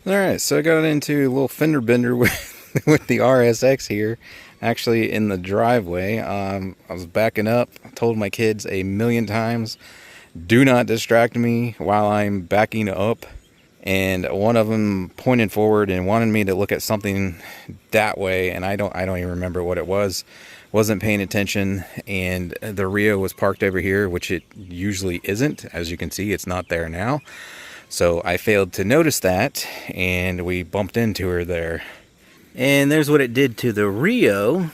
Alright, so I got into a little fender bender with, with the RSX here, actually in the driveway. I was backing up. I told my kids a million times, do not distract me while I'm backing up. And one of them pointed forward and wanted me to look at something that way, and I don't even remember what it was. Wasn't paying attention, and the Rio was parked over here, which it usually isn't. As you can see, it's not there now. So I failed to notice that, and we bumped into her there. And there's what it did to the Rio.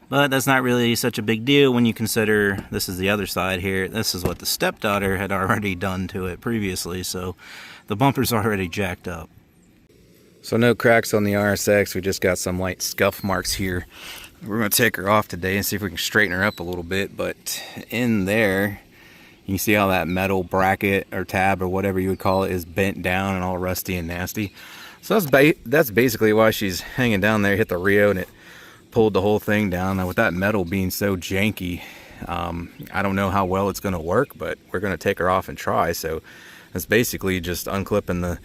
But that's not really such a big deal when you consider this is the other side here. This is what the stepdaughter had already done to it previously, so the bumper's already jacked up. So no cracks on the RSX, we just got some light scuff marks here. We're going to take her off today and see if we can straighten her up a little bit, but in there, you can see how that metal bracket or tab or whatever you would call it is bent down and all rusty and nasty. So that's basically why she's hanging down there. Hit the Rio and it pulled the whole thing down. Now with that metal being so janky, I don't know how well it's going to work, but we're going to take her off and try. So that's basically just unclipping the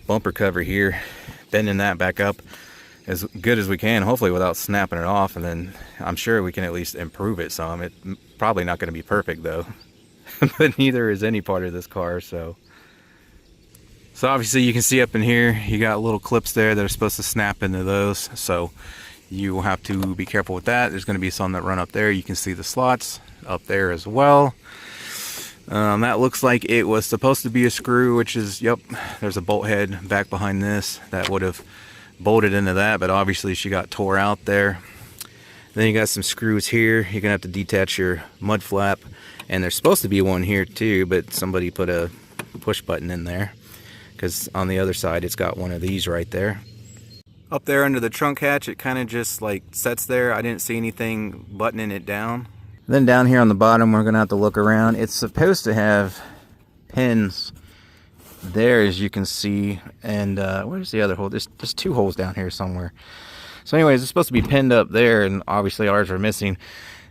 bumper cover here, bending that back up as good as we can, hopefully without snapping it off, and then I'm sure we can at least improve it some. It's probably not going to be perfect though. But neither is any part of this car. So obviously you can see up in here you got little clips there that are supposed to snap into those, so you will have to be careful with that. There's going to be some that run up there. You can see the slots up there as well. That looks like it was supposed to be a screw, which is, yep, there's a bolt head back behind this that would have bolted into that, but obviously she got tore out there. Then you got some screws here. You're gonna have to detach your mud flap, and there's supposed to be one here too, but somebody put a push button in there because on the other side it's got one of these right there. Up there under the trunk hatch, it kind of just like sets there. I didn't see anything buttoning it down. Then down here on the bottom, we're gonna have to look around. It's supposed to have pins there, as you can see, and where's the other hole? There's two holes down here somewhere. So anyways, it's supposed to be pinned up there, and obviously ours are missing.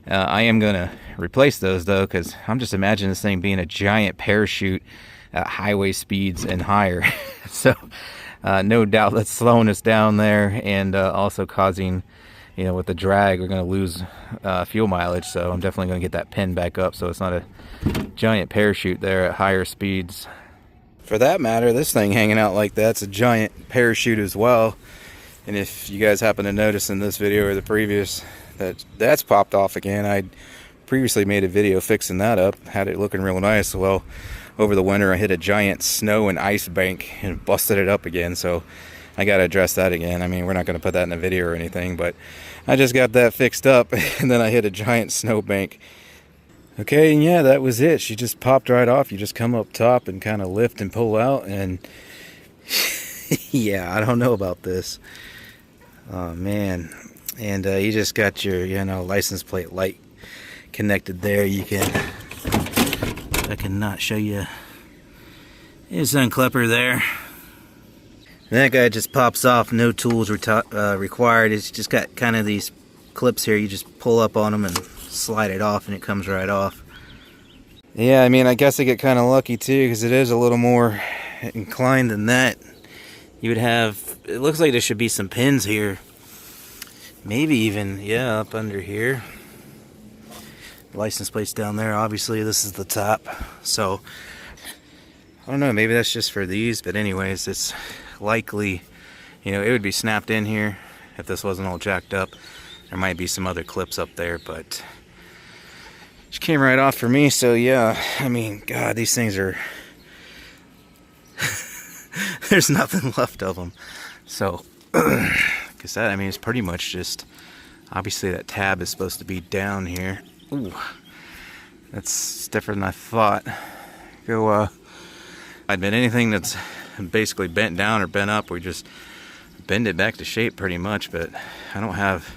I am going to replace those though, because I'm just imagining this thing being a giant parachute at highway speeds and higher. So no doubt that's slowing us down there, and also causing, you know, with the drag, we're going to lose fuel mileage. So I'm definitely going to get that pin back up so it's not a giant parachute there at higher speeds. For that matter, this thing hanging out like that's a giant parachute as well. And if you guys happen to notice in this video or the previous that's popped off again, I previously made a video fixing that up, had it looking real nice. Well, over the winter I hit a giant snow and ice bank and busted it up again, so I got to address that again. I mean, we're not going to put that in a video or anything, but I just got that fixed up and then I hit a giant snow bank. Okay, and yeah, that was it. She just popped right off. You just come up top and kind of lift and pull out, and yeah, I don't know about this. Oh man. And you just got your, you know, license plate light connected there. You can, I cannot show you. There's an unclipper there. And that guy just pops off, no tools required. It's just got kind of these clips here. You just pull up on them and slide it off and it comes right off. Yeah, I mean, I guess I get kind of lucky too, because it is a little more inclined than that. You would have, it looks like there should be some pins here. Maybe even, yeah, up under here. License plate's down there. Obviously, this is the top. So, I don't know, maybe that's just for these. But anyways, it's likely, you know, it would be snapped in here if this wasn't all jacked up. There might be some other clips up there, but she came right off for me. So, yeah, I mean, God, these things are... There's nothing left of them. So... Because that, I mean, it's pretty much just, obviously that tab is supposed to be down here. Ooh, that's stiffer than I thought. I'd been anything that's basically bent down or bent up, we just bend it back to shape pretty much, but I don't have,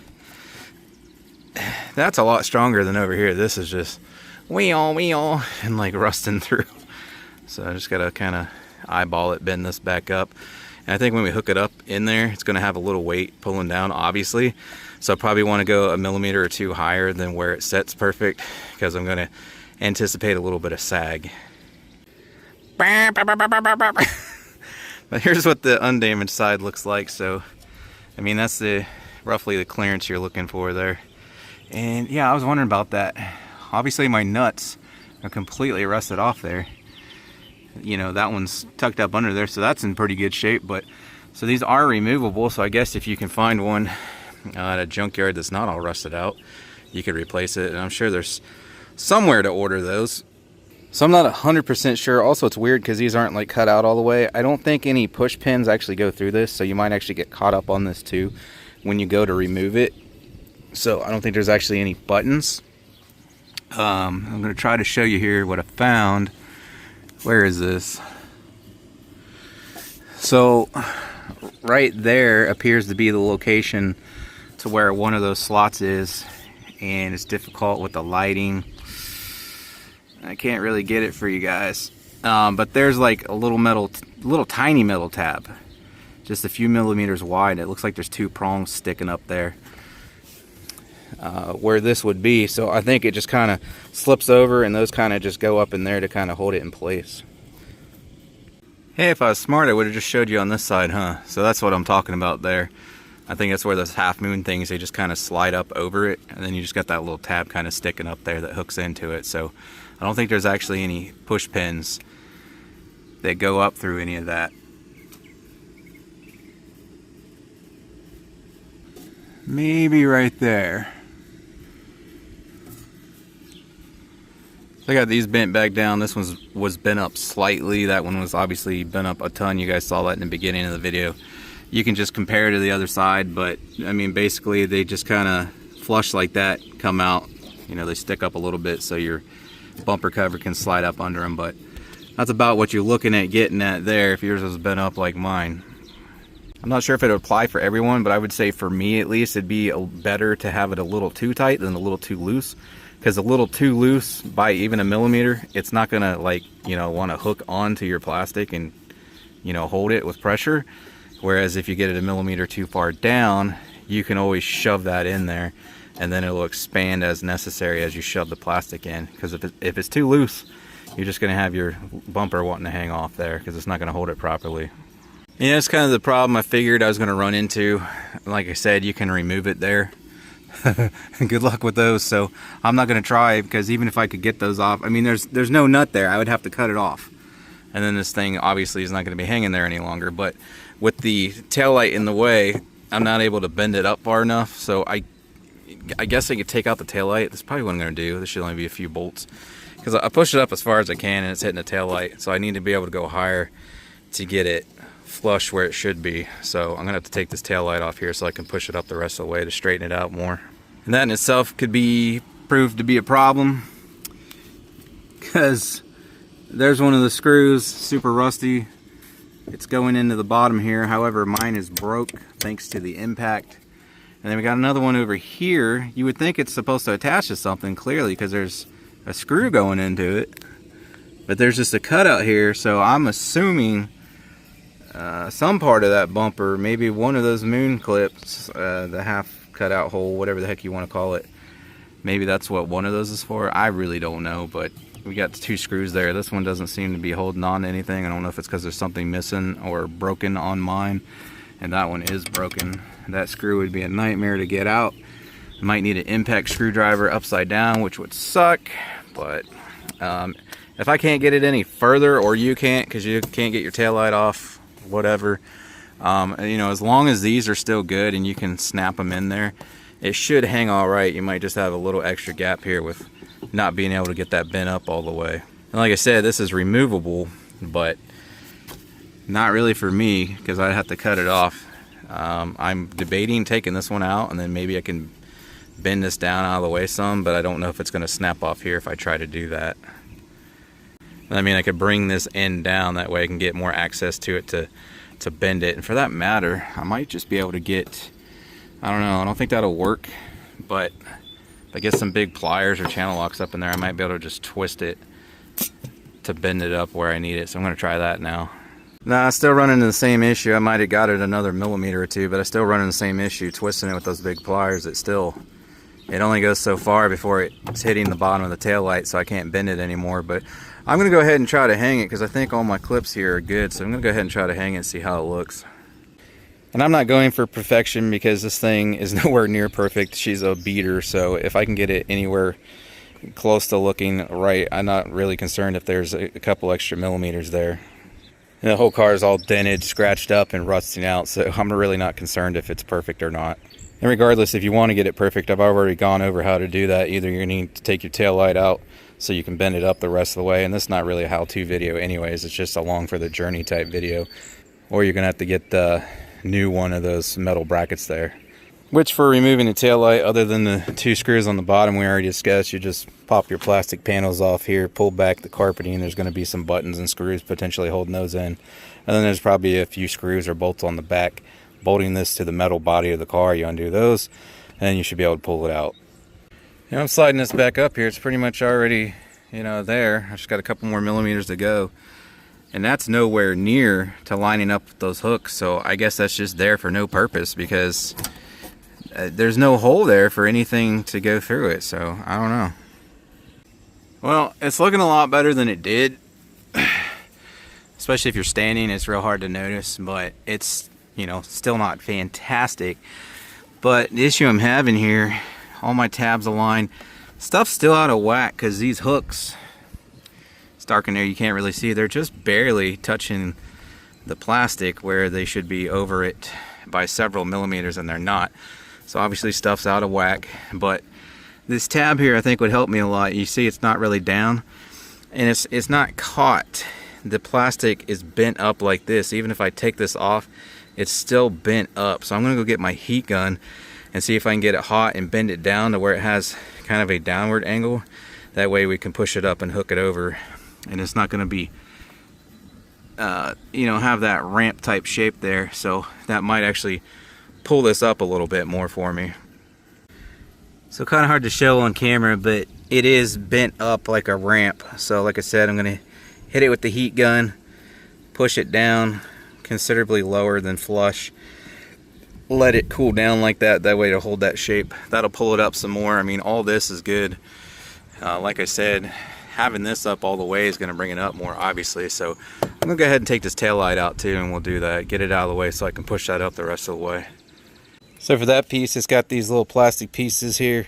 that's a lot stronger than over here. This is just wee-all, and like rusting through. So I just gotta kind of eyeball it, bend this back up. And I think when we hook it up in there, it's going to have a little weight pulling down, obviously. So I probably want to go a millimeter or two higher than where it sets perfect, because I'm going to anticipate a little bit of sag. But here's what the undamaged side looks like. So, I mean, that's roughly the clearance you're looking for there. And yeah, I was wondering about that. Obviously my nuts are completely rusted off there. You know, that one's tucked up under there, so that's in pretty good shape. But so these are removable, so I guess if you can find one at a junkyard that's not all rusted out, you could replace it. And I'm sure there's somewhere to order those. So I'm not 100% sure. Also, it's weird because these aren't like cut out all the way. I don't think any push pins actually go through this, so you might actually get caught up on this too when you go to remove it. So I don't think there's actually any buttons. I'm going to try to show you here what I found. Where is this? So right there appears to be the location to where one of those slots is, and it's difficult with the lighting. I can't really get it for you guys, but there's like a little tiny metal tab, just a few millimeters wide. It looks like there's two prongs sticking up there where this would be. So I think it just kind of slips over, and those kind of just go up in there to kind of hold it in place. Hey, if I was smart, I would have just showed you on this side, huh? So that's what I'm talking about there. I think that's where those half moon things, they just kind of slide up over it, and then you just got that little tab kind of sticking up there that hooks into it. So I don't think there's actually any push pins that go up through any of that. Maybe right there. I got these bent back down. This one was bent up slightly. That one was obviously bent up a ton. You guys saw that in the beginning of the video. You can just compare to the other side, but I mean, basically they just kind of flush like that, come out. You know, they stick up a little bit so your bumper cover can slide up under them, but that's about what you're looking at getting at there if yours was bent up like mine. I'm not sure if it would apply for everyone, but I would say for me at least, it'd be better to have it a little too tight than a little too loose. Because a little too loose by even a millimeter, it's not gonna, like, you know, want to hook onto your plastic and, you know, hold it with pressure. Whereas if you get it a millimeter too far down, you can always shove that in there, and then it'll expand as necessary as you shove the plastic in. Because if it's too loose, you're just gonna have your bumper wanting to hang off there because it's not gonna hold it properly. Yeah, it's kind of the problem I figured I was gonna run into. Like I said, you can remove it there. Good luck with those. So I'm not going to try, because even if I could get those off, I mean, there's no nut there. I would have to cut it off, and then this thing obviously is not going to be hanging there any longer. But with the taillight in the way, I'm not able to bend it up far enough. So I guess I could take out the taillight. That's probably what I'm going to do. This should only be a few bolts, because I pushed it up as far as I can and it's hitting the taillight. So I need to be able to go higher to get it flush where it should be. So I'm gonna have to take this taillight off here so I can push it up the rest of the way to straighten it out more. And that in itself could be proved to be a problem, because there's one of the screws, super rusty. It's going into the bottom here. However, mine is broke thanks to the impact. And then we got another one over here. You would think it's supposed to attach to something, clearly, because there's a screw going into it, but there's just a cutout here. So I'm assuming some part of that bumper, maybe one of those moon clips, the half cutout hole, whatever the heck you want to call it, maybe that's what one of those is for. I really don't know, but we got two screws there. This one doesn't seem to be holding on to anything. I don't know if it's because there's something missing or broken on mine, and that one is broken. That screw would be a nightmare to get out. I might need an impact screwdriver upside down, which would suck, but if I can't get it any further, or you can't because you can't get your taillight off, whatever, you know, as long as these are still good and you can snap them in there, it should hang all right. You might just have a little extra gap here with not being able to get that bent up all the way. And like I said, this is removable, but not really for me, because I'd have to cut it off. I'm debating taking this one out, and then maybe I can bend this down out of the way some, but I don't know if it's going to snap off here if I try to do that. I mean, I could bring this end down, that way I can get more access to it to bend it. And for that matter, I might just be able to get, I don't know, I don't think that'll work, but if I get some big pliers or channel locks up in there, I might be able to just twist it to bend it up where I need it. So I'm going to try that now. Nah, I still run into the same issue. I might have got it another millimeter or two, but I still run into the same issue twisting it with those big pliers. It only goes so far before it's hitting the bottom of the tail light, so I can't bend it anymore. But I'm gonna go ahead and try to hang it because I think all my clips here are good. So I'm gonna go ahead and try to hang it and see how it looks. And I'm not going for perfection because this thing is nowhere near perfect. She's a beater, so if I can get it anywhere close to looking right, I'm not really concerned if there's a couple extra millimeters there. And the whole car is all dented, scratched up, and rusting out, so I'm really not concerned if it's perfect or not. And regardless, if you want to get it perfect, I've already gone over how to do that. Either you need to take your tail light out so you can bend it up the rest of the way, and this is not really a how-to video anyways, it's just along for the journey type video. Or you're gonna have to get the new one of those metal brackets there. Which for removing the tail light, other than the 2 screws on the bottom we already discussed, you just pop your plastic panels off here, pull back the carpeting, there's going to be some buttons and screws potentially holding those in. And then there's probably a few screws or bolts on the back bolting this to the metal body of the car. You undo those, and you should be able to pull it out. You know, I'm sliding this back up here. It's pretty much already, you know, there. I just got a couple more millimeters to go. And that's nowhere near to lining up with those hooks. So I guess that's just there for no purpose because there's no hole there for anything to go through it. So I don't know. Well, it's looking a lot better than it did. Especially if you're standing, it's real hard to notice, but it's, you know, still not fantastic. But the issue I'm having here, all my tabs aligned, stuff's still out of whack because these hooks, it's dark in there, you can't really see, they're just barely touching the plastic where they should be over it by several millimeters, and they're not. So obviously stuff's out of whack, but this tab here I think would help me a lot. You see it's not really down, and it's not caught. The plastic is bent up like this. Even if I take this off, it's still bent up. So I'm gonna go get my heat gun and see if I can get it hot and bend it down to where it has kind of a downward angle. That way we can push it up and hook it over, and it's not gonna be you know, have that ramp type shape there. So that might actually pull this up a little bit more for me. So kind of hard to show on camera, but it is bent up like a ramp. So like I said, I'm gonna hit it with the heat gun, push it down considerably lower than flush, let it cool down like that, that way to hold that shape. That'll pull it up some more. I mean, all this is good. Like I said, having this up all the way is gonna bring it up more, obviously. So I'm gonna go ahead and take this tail light out too, and we'll do that, get it out of the way so I can push that up the rest of the way. So for that piece, it's got these little plastic pieces here.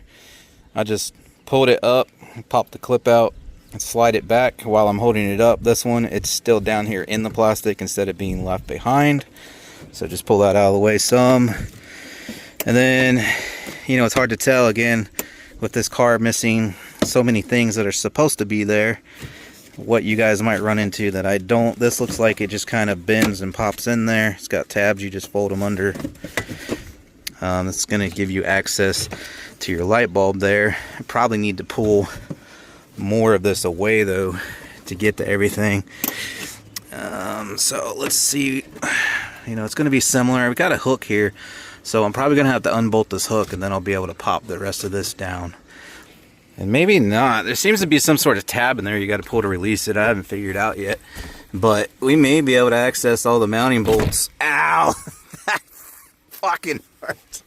I just pulled it up, popped the clip out, and slide it back while I'm holding it up. This one, it's still down here in the plastic instead of being left behind. So just pull that out of the way some. And then, you know, it's hard to tell again with this car missing so many things that are supposed to be there, what you guys might run into that I don't. This looks like it just kind of bends and pops in there. It's got tabs, you just fold them under. It's going to give you access to your light bulb there. I probably need to pull more of this away though to get to everything. So let's see. You know, it's going to be similar. We've got a hook here, so I'm probably going to have to unbolt this hook, and then I'll be able to pop the rest of this down. And maybe not. There seems to be some sort of tab in there you got to pull to release it. I haven't figured out yet, but we may be able to access all the mounting bolts. Ow! That fucking hurt.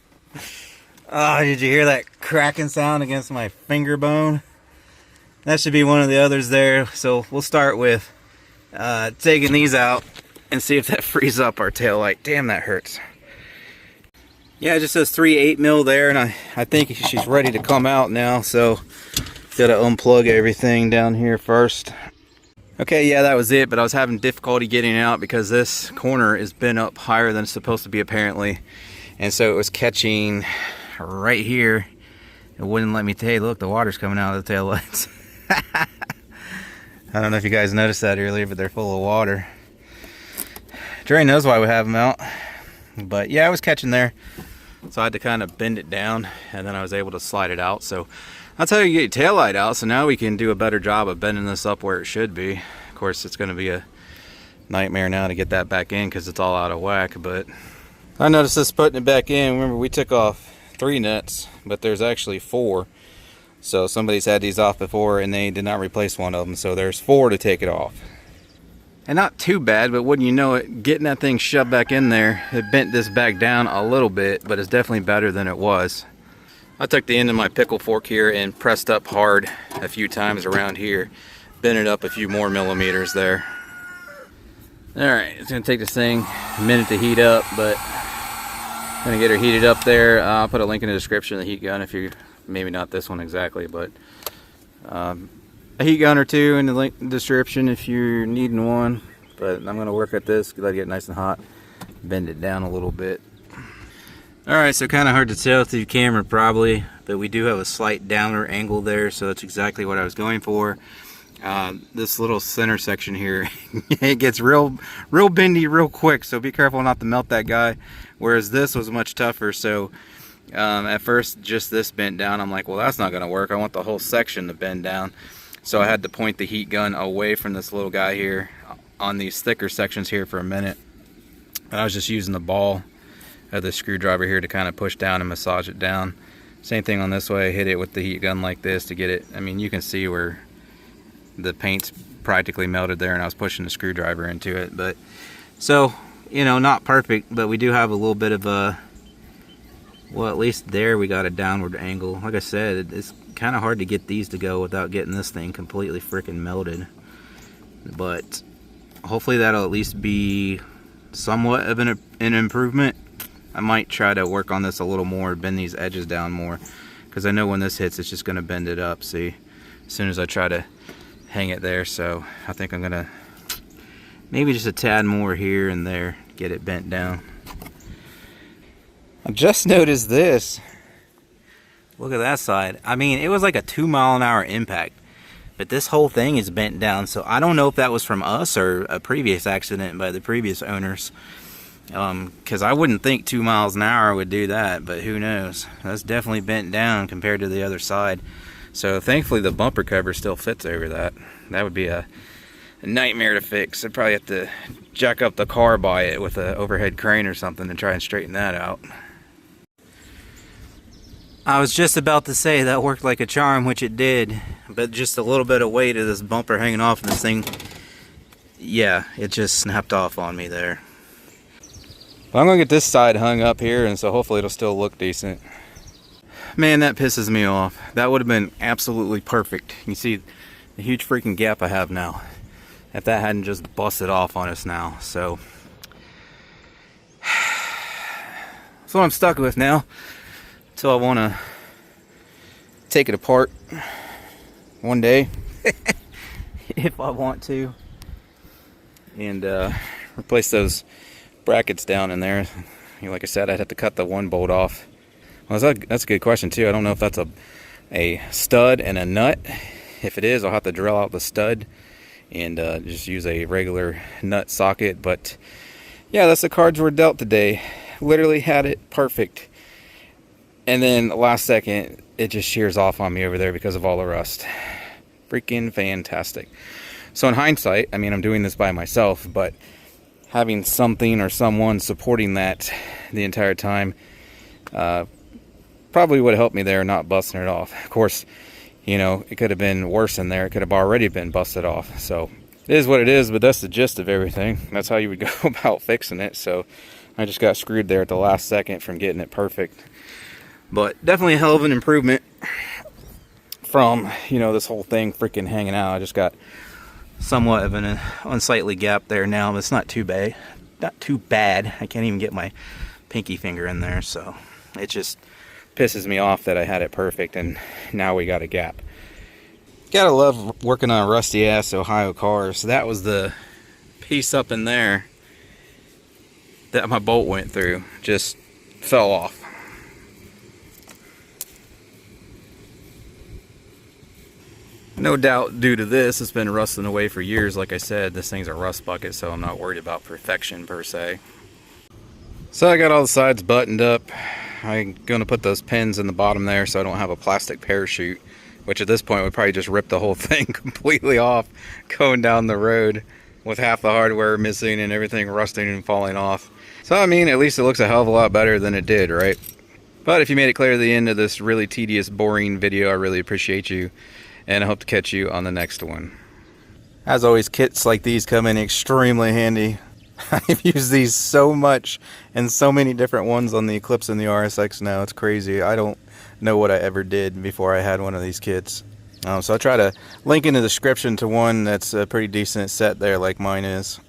Oh, did you hear that cracking sound against my finger bone? That should be one of the others there. So we'll start with taking these out and see if that frees up our tail light. Damn, that hurts. Yeah, it just says 3/8 mil there, and I think she's ready to come out now. So gotta unplug everything down here first. Okay, yeah, that was it, but I was having difficulty getting it out because this corner is bent up higher than it's supposed to be apparently. And so it was catching right here. It wouldn't let me, hey, look, the water's coming out of the tail lights. I don't know if you guys noticed that earlier, but they're full of water. Dre knows why we have them out. But yeah, I was catching there. So I had to kind of bend it down, and then I was able to slide it out. So that's how you get your tail light out. So now we can do a better job of bending this up where it should be. Of course, it's going to be a nightmare now to get that back in because it's all out of whack, but I noticed this putting it back in. Remember, we took off 3 nuts, but there's actually 4. So somebody's had these off before and they did not replace one of them. So there's 4 to take it off. And not too bad, but wouldn't you know it, getting that thing shoved back in there, it bent this back down a little bit, but it's definitely better than it was. I took the end of my pickle fork here and pressed up hard a few times around here. bent it up a few more millimeters there. Alright, it's going to take this thing a minute to heat up, but I'm going to get her heated up there. I'll put a link in the description of the heat gun if you, maybe not this one exactly, but a heat gun or two in the link description if you're needing one. But I'm going to work at this, let it get nice and hot, bend it down a little bit. Alright, so kind of hard to tell through the camera probably, but we do have a slight downward angle there, so that's exactly what I was going for. This little center section here, it gets real bendy real quick, so be careful not to melt that guy. Whereas this was much tougher, so at first just this bent down. I'm like, well, that's not going to work. I want the whole section to bend down. So I had to point the heat gun away from this little guy here on these thicker sections here for a minute. And I was just using the ball of the screwdriver here to kind of push down and massage it down. Same thing on this way, hit it with the heat gun like this to get it. I mean, you can see where the paint's practically melted there, and I was pushing the screwdriver into it. But so, you know, not perfect, but we do have a little bit of a, well, at least there we got a downward angle. Like I said, it's kind of hard to get these to go without getting this thing completely freaking melted. But hopefully that'll at least be somewhat of an improvement. I might try to work on this a little more, bend these edges down more, because I know when this hits, it's just going to bend it up. See, as soon as I try to hang it there, so I think I'm going to maybe just a tad more here and there, get it bent down. I just noticed this. Look at that side. I mean, it was like a 2-mile-an-hour impact, but this whole thing is bent down, so I don't know if that was from us or a previous accident by the previous owners. Because I wouldn't think 2 miles an hour would do that, but who knows. That's definitely bent down compared to the other side. So thankfully the bumper cover still fits over that. That would be a nightmare to fix. I'd probably have to jack up the car by it with an overhead crane or something to try and straighten that out. I was just about to say that worked like a charm, which it did, but just a little bit of weight of this bumper hanging off of this thing, yeah, it just snapped off on me there. Well, I'm going to get this side hung up here, and so hopefully it'll still look decent. Man, that pisses me off. That would have been absolutely perfect. You see the huge freaking gap I have now. If that hadn't just busted off on us now. So that's what I'm stuck with now. Until I want to take it apart one day. If I want to. And replace those brackets down in there. Like I said, I'd have to cut the one bolt off. Well, that's a good question too. I don't know if that's a stud and a nut. If it is, I'll have to drill out the stud and just use a regular nut socket. But yeah, that's the cards we're dealt today. Literally had it perfect, and then the last second it just shears off on me over there because of all the rust. Freaking fantastic. So in hindsight, I mean, I'm doing this by myself, but having something or someone supporting that the entire time probably would have helped me there, not busting it off. Of course, you know, it could have been worse in there. It could have already been busted off. So it is what it is, but that's the gist of everything. That's how you would go about fixing it. So I just got screwed there at the last second from getting it perfect. But definitely a hell of an improvement from, you know, this whole thing freaking hanging out. I just got somewhat of an unsightly gap there now, but it's not too bad. Not too bad. I can't even get my pinky finger in there, so it just pisses me off that I had it perfect and now we got a gap. Gotta love working on rusty ass Ohio cars. That was the piece up in there that my bolt went through. Just fell off. No doubt due to this, it's been rusting away for years. Like I said, this thing's a rust bucket, so I'm not worried about perfection per se. So I got all the sides buttoned up. I'm going to put those pins in the bottom there so I don't have a plastic parachute, which at this point would probably just rip the whole thing completely off going down the road with half the hardware missing and everything rusting and falling off. So I mean, at least it looks a hell of a lot better than it did, right? But if you made it clear to the end of this really tedious, boring video, I really appreciate you. And I hope to catch you on the next one. As always, kits like these come in extremely handy. I've used these so much and so many different ones on the Eclipse and the RSX now. It's crazy. I don't know what I ever did before I had one of these kits. So I'll try to link in the description to one that's a pretty decent set there like mine is.